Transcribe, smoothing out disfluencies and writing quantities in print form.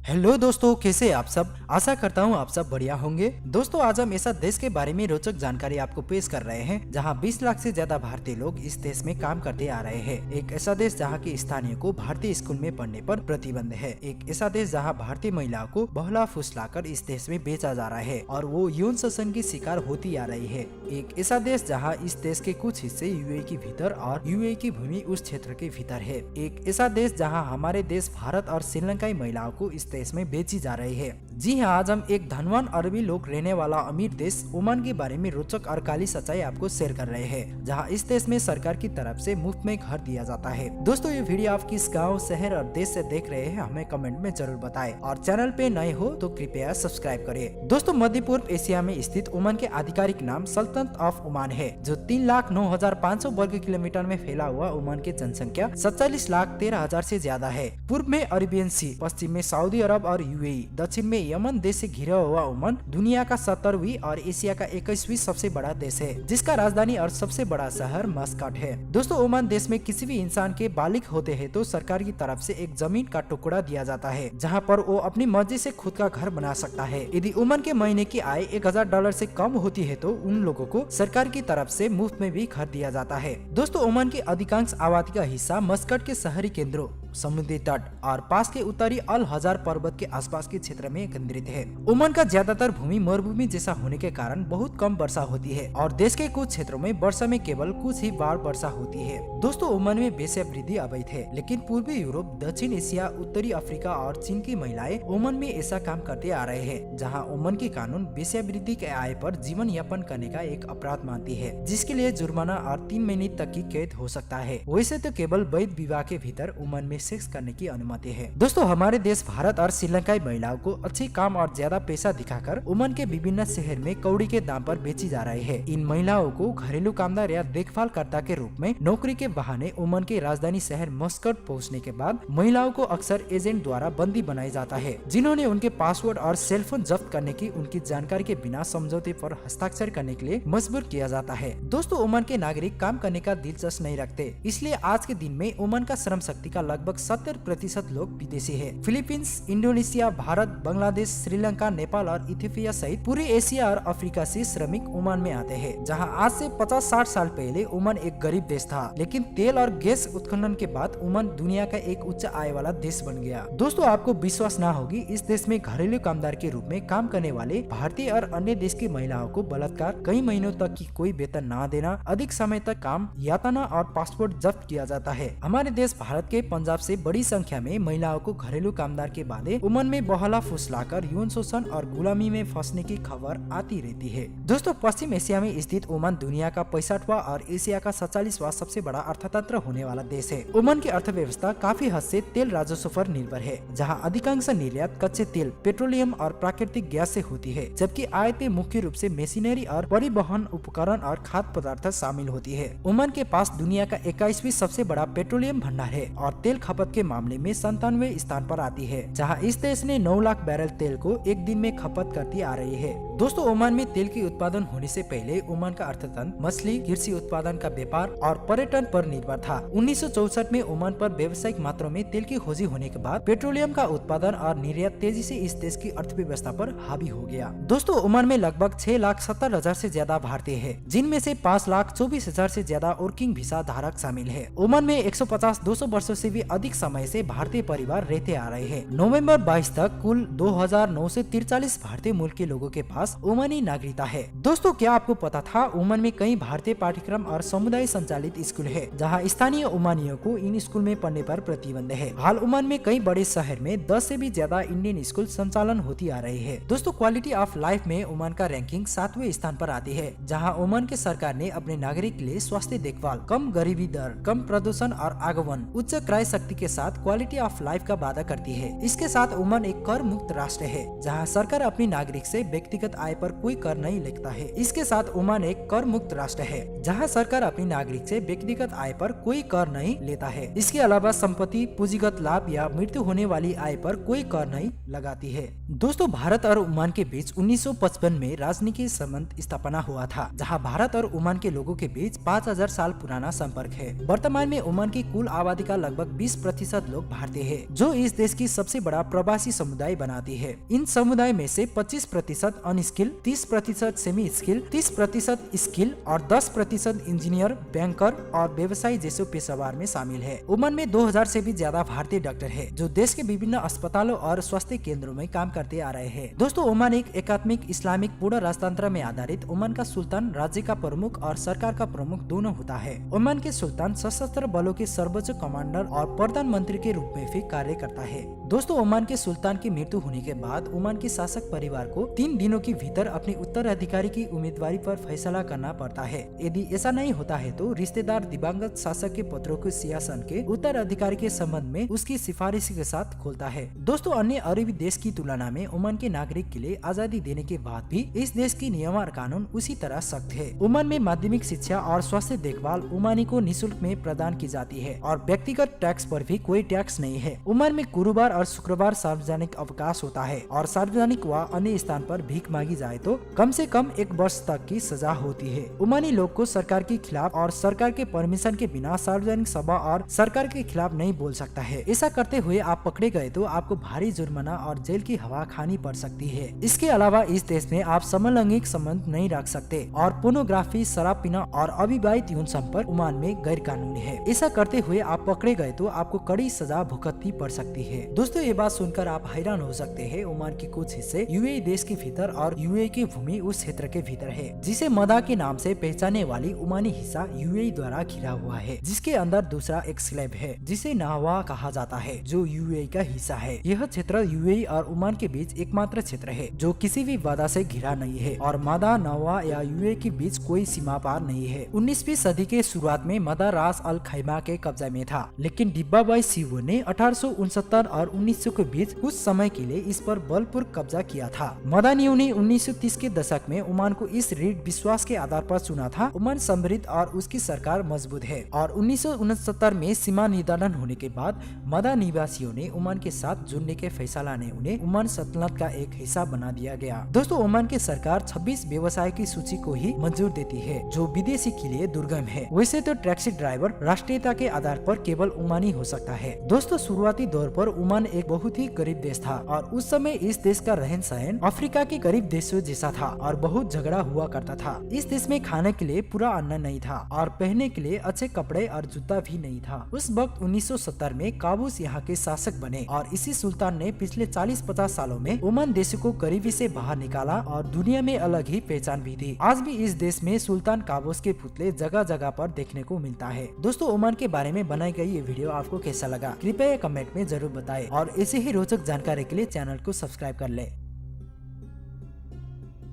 Hello दोस्तों, कैसे आप सब। आशा करता हूँ आप सब बढ़िया होंगे। दोस्तों, आज हम ऐसा देश के बारे में रोचक जानकारी आपको पेश कर रहे हैं जहाँ 20 लाख से ज्यादा भारतीय लोग इस देश में काम करते आ रहे हैं। एक ऐसा देश जहाँ के स्थानीय को भारतीय स्कूल में पढ़ने पर प्रतिबंध है। एक ऐसा देश जहाँ भारतीय महिलाओं को बहला फुसलाकर इस देश में बेचा जा रहा है और वो यौन शोषण की शिकार होती आ रही है। एक ऐसा देश जहाँ इस देश के कुछ हिस्से यूएई के भीतर और यूएई की भूमि उस क्षेत्र के भीतर है। एक ऐसा देश जहाँ हमारे देश भारत और श्रीलंकाई महिलाओं को इस देश में बेची जा रही है। जी हाँ, आज हम एक धनवान अरबी लोग रहने वाला अमीर देश ओमान के बारे में रोचक और काली सच्चाई आपको शेयर कर रहे हैं, जहाँ इस देश में सरकार की तरफ से मुफ्त में घर दिया जाता है। दोस्तों, ये वीडियो आप किस गांव, शहर और देश से देख रहे हैं हमें कमेंट में जरूर बताएं और चैनल पे नए हो तो कृपया सब्सक्राइब करें। दोस्तों, मध्य पूर्व एशिया में स्थित ओमान के आधिकारिक नाम सल्तनत ऑफ ओमान है, जो 3,09,500 वर्ग किलोमीटर में फैला हुआ। ओमान की जनसंख्या 47,13,000 से ज्यादा है। पूर्व में अरेबियन सी, पश्चिम में सऊदी अरब और यूएई, दक्षिण में यमन देश से घिरा हुआ ओमान दुनिया का 17वीं और एशिया का 21वीं सबसे बड़ा देश है, जिसका राजधानी और सबसे बड़ा शहर मस्कट है। दोस्तों, ओमान देश में किसी भी इंसान के बालिग होते हैं तो सरकार की तरफ से एक जमीन का टुकड़ा दिया जाता है, जहां पर वो अपनी मर्जी से खुद का घर बना सकता है। यदि ओमान के महीने की आय $1,000 से कम होती है तो उन लोगों को सरकार की तरफ से मुफ्त में भी घर दिया जाता है। दोस्तों, ओमान की अधिकांश आबादी का हिस्सा मस्कट के शहरी केंद्रों, समुद्री तट और पास के उत्तरी अल हजार पर्वत के आसपास के क्षेत्र में केंद्रित है। ओमान का ज्यादातर भूमि मरुभूमि जैसा होने के कारण बहुत कम वर्षा होती है और देश के कुछ क्षेत्रों में वर्षा में केवल कुछ ही बार वर्षा होती है। दोस्तों, ओमान में वेश्यावृत्ति अवैध है, लेकिन पूर्वी यूरोप, दक्षिण एशिया, उत्तरी अफ्रीका और चीन की महिलाएं ओमान में ऐसा काम करते आ रहे हैं, जहां ओमान की कानून वेश्यावृत्ति के आय पर जीवन यापन करने का एक अपराध मानती है, जिसके लिए जुर्माना और 3 महीने तक की कैद हो सकता है। वैसे तो केवल वैध विवाह के भीतर ओमान में सेक्स करने की अनुमति है। दोस्तों, हमारे देश भारत और श्रीलंकाई महिलाओं को अच्छी काम और ज्यादा पैसा दिखाकर ओमान के विभिन्न शहर में कौड़ी के दाम पर बेची जा रही है। इन महिलाओं को घरेलू कामदार या देखभालकर्ता के रूप में नौकरी के बहाने ओमान के राजधानी शहर मस्कट पहुंचने के बाद महिलाओं को अक्सर एजेंट द्वारा बंदी बनाया जाता है, जिन्होंने उनके पासवर्ड और सेलफोन जब्त करने की उनकी जानकारी के बिना समझौते पर हस्ताक्षर करने के लिए मजबूर किया जाता है। दोस्तों, ओमान के नागरिक काम करने का दिलचस्प नहीं रखते, इसलिए आज के दिन में ओमान का श्रम शक्ति का लगभग 70% लोग विदेशी है। फिलीपींस, इंडोनेशिया, भारत, बांग्लादेश, श्रीलंका, नेपाल और इथियोपिया सहित पूरे एशिया और अफ्रीका से श्रमिक ओमान में आते हैं, जहां आज से 50-60 साल पहले ओमान एक गरीब देश था, लेकिन तेल और गैस उत्खनन के बाद ओमान दुनिया का एक उच्च आय वाला देश बन गया। दोस्तों, आपको विश्वास ना होगी, इस देश में घरेलू कामदार के रूप में काम करने वाले भारतीय और अन्य देश की महिलाओं को बलात्कार, कई महीनों तक की कोई वेतन न देना, अधिक समय तक काम, यातना और पासपोर्ट जब्त किया जाता है। हमारे देश भारत के पंजाब से बड़ी संख्या में महिलाओं को घरेलू कामदार के बादे ओमान में बहला फुसलाकर यौन शोषण और गुलामी में फंसने की खबर आती रहती है। दोस्तों, पश्चिम एशिया में स्थित ओमान दुनिया का 65वां और एशिया का 47वां सबसे बड़ा अर्थतंत्र होने वाला देश है। ओमान की अर्थव्यवस्था काफी हद से तेल राजस्व पर निर्भर है, जहां अधिकांश निर्यात कच्चे तेल, पेट्रोलियम और प्राकृतिक गैस से होती है, जबकि आयातें मुख्य रूप से मशीनरी और परिवहन उपकरण और खाद्य पदार्थ शामिल होती है। ओमान के पास दुनिया का 21वीं सबसे बड़ा पेट्रोलियम भंडार है और तेल खपत के मामले में 97वें स्थान पर आती है, जहां इस देश ने 9 लाख बैरल तेल को एक दिन में खपत करती आ रही है। दोस्तों, ओमान में तेल की उत्पादन होने से पहले ओमान का अर्थतंत्र मछली, कृषि उत्पादन का व्यापार और पर्यटन पर निर्भर था। 1964 में ओमान पर व्यावसायिक मात्रा में तेल की खोजी होने के बाद पेट्रोलियम का उत्पादन और निर्यात तेजी से इस देश की अर्थव्यवस्था पर हावी हो गया। दोस्तों, ओमान में लगभग 6,70,000 से ज्यादा भारतीय है, जिनमें से 5,24,000 से ज्यादा वर्किंग वीसा धारक शामिल है। ओमान में 150-200 वर्षों से भी अधिक समय से भारतीय परिवार रहते आ रहे हैं। नवंबर 22 तक कुल 2,943 भारतीय मूल के लोगों के पास ओमानी नागरिकता है। दोस्तों, क्या आपको पता था ओमान में कई भारतीय पाठ्यक्रम और समुदाय संचालित स्कूल है, जहां स्थानीय ओमानियों को इन स्कूल में पढ़ने पर प्रतिबंध है। हाल ओमान में कई बड़े शहर में 10 से भी ज्यादा इंडियन स्कूल संचालन होती आ रही है। दोस्तों, क्वालिटी ऑफ लाइफ में ओमान का रैंकिंग 7वें स्थान पर आती है, जहां ओमान के सरकार ने अपने नागरिक के लिए स्वास्थ्य देखभाल, कम गरीबी दर, कम प्रदूषण और आगमन, उच्च क्रय शक्ति के साथ क्वालिटी ऑफ लाइफ का वादा करती है। इसके साथ ओमान एक कर मुक्त राष्ट्र है, जहां सरकार अपनी नागरिक से व्यक्तिगत आय पर कोई कर नहीं लेता है। इसके साथ ओमान एक कर मुक्त राष्ट्र है, जहां सरकार अपनी नागरिक से व्यक्तिगत आय पर कोई कर नहीं लेता है। इसके अलावा संपत्ति, पूंजीगत लाभ या मृत्यु होने वाली आय पर कोई कर नहीं लगाती है। दोस्तों, भारत और ओमान के बीच 1955 में राजनीतिक संबंध स्थापना हुआ था, जहां भारत और ओमान के लोगों के बीच 5,000 साल पुराना संपर्क है। वर्तमान में ओमान की कुल आबादी का लगभग 30% लोग भारतीय है, जो इस देश की सबसे बड़ा प्रवासी समुदाय बनाती है। इन समुदाय में से 25% अनस्किल, 30% सेमी स्किल, 30% स्किल और 10% इंजीनियर, बैंकर और व्यवसायी जैसे पेशेवर में शामिल है। ओमान में 2000 से भी ज्यादा भारतीय डॉक्टर है, जो देश के विभिन्न अस्पतालों और स्वास्थ्य केंद्रों में काम करते आ रहे हैं। दोस्तों, ओमान एक एकात्मिक इस्लामिक पूर्ण राजतंत्र में आधारित ओमान का सुल्तान राज्य का प्रमुख और सरकार का प्रमुख दोनों होता है। ओमान के सुल्तान सशस्त्र बलों के सर्वोच्च कमांडर और प्रधानमंत्री के रूप में भी कार्य करता है। दोस्तों, ओमान के सुल्तान की मृत्यु होने के बाद ओमान के शासक परिवार को 3 दिनों के भीतर अपने उत्तराधिकारी की उम्मीदवारी पर फैसला करना पड़ता है। यदि ऐसा नहीं होता है तो रिश्तेदार दिवंगत शासक के पुत्रों को सिंहासन के उत्तराधिकारी के संबंध में उसकी सिफारिश के साथ खोलता है। दोस्तों, अन्य अरबी देश की तुलना में ओमान के नागरिक के लिए आजादी देने के बाद भी इस देश की नियम और कानून उसी तरह सख्त है। ओमान में माध्यमिक शिक्षा और स्वास्थ्य देखभाल ओमानी को निःशुल्क में प्रदान की जाती है और व्यक्तिगत टैक्स पर भी कोई टैक्स नहीं है। ओमान में गुरुवार और शुक्रवार सार्वजनिक अवकाश होता है और सार्वजनिक व अन्य स्थान पर भीख मांगी जाए तो कम से कम 1 वर्ष तक की सजा होती है। ओमानी लोग को सरकार के खिलाफ और सरकार के परमिशन के बिना सार्वजनिक सभा और सरकार के खिलाफ नहीं बोल सकता है। ऐसा करते हुए आप पकड़े गए तो आपको भारी जुर्माना और जेल की हवा खानी पड़ सकती है। इसके अलावा इस देश में आप समलैंगिक संबंध नहीं रख सकते और पोर्नोग्राफी, शराब पीना और अविवाहित यौन संपर्क ओमान में गैर कानूनी है। ऐसा करते हुए आप पकड़े गए तो आपको कड़ी सजा भुगतनी पड़ सकती है। दोस्तों, ये बात सुनकर आप हैरान हो सकते हैं। ओमान के कुछ हिस्से यूएई देश के भीतर और यूएई की भूमि उस क्षेत्र के भीतर है, जिसे मदा के नाम से पहचाने वाली ओमानी हिस्सा यूएई द्वारा घिरा हुआ है, जिसके अंदर दूसरा एक्सक्लेव है जिसे नाहवा कहा जाता है, जो यूएई का हिस्सा है। यह क्षेत्र यूएई और ओमान के बीच एकमात्र क्षेत्र है जो किसी भी बाधा से घिरा नहीं है और मदा, नाहवा या यूएई के बीच कोई सीमा पार नहीं है। 19वीं सदी के शुरुआत में मदा रास अल खैमा के कब्जे में था, लेकिन डिब्बाबाई सिवो ने 1869 और 1900 के बीच कुछ समय के लिए इस पर बलपूर्वक कब्जा किया था। मदानियों ने 1930 के दशक में ओमान को इस रीढ़ विश्वास के आधार पर चुना था। ओमान समृद्ध और उसकी सरकार मजबूत है और 1969 में सीमा निर्धारण होने के बाद मदा निवासियों ने ओमान के साथ जुड़ने के फैसला ने उन्हें ओमान सल्तनत का एक हिस्सा बना दिया गया। दोस्तों, ओमान की सरकार 26 व्यवसाय की सूची को ही मंजूर देती है जो विदेशी के लिए दुर्गम है। वैसे तो टैक्सी ड्राइवर राष्ट्रीयता के आधार पर केवल ओमानी हो सकता है। दोस्तों, शुरुआती दौर पर ओमान एक बहुत ही गरीब देश था और उस समय इस देश का रहन सहन अफ्रीका के गरीब देशों जैसा था और बहुत झगड़ा हुआ करता था। इस देश में खाने के लिए पूरा अन्न नहीं था और पहनने के लिए अच्छे कपड़े और जूता भी नहीं था। उस वक्त 1970 में काबूस यहाँ के शासक बने और इसी सुल्तान ने पिछले 40-50 सालों में ओमान देश को गरीबी से बाहर निकाला और दुनिया में अलग ही पहचान भी दी। आज भी इस देश में सुल्तान काबूस के पुतले जगह जगह पर देखने को मिलता है। दोस्तों, ओमान के बारे में बनाई गई ये वीडियो आपको कैसा लगा, कृपया कमेंट में जरूर बताएं और ऐसे ही रोचक जानकारी के लिए चैनल को सब्सक्राइब कर ले।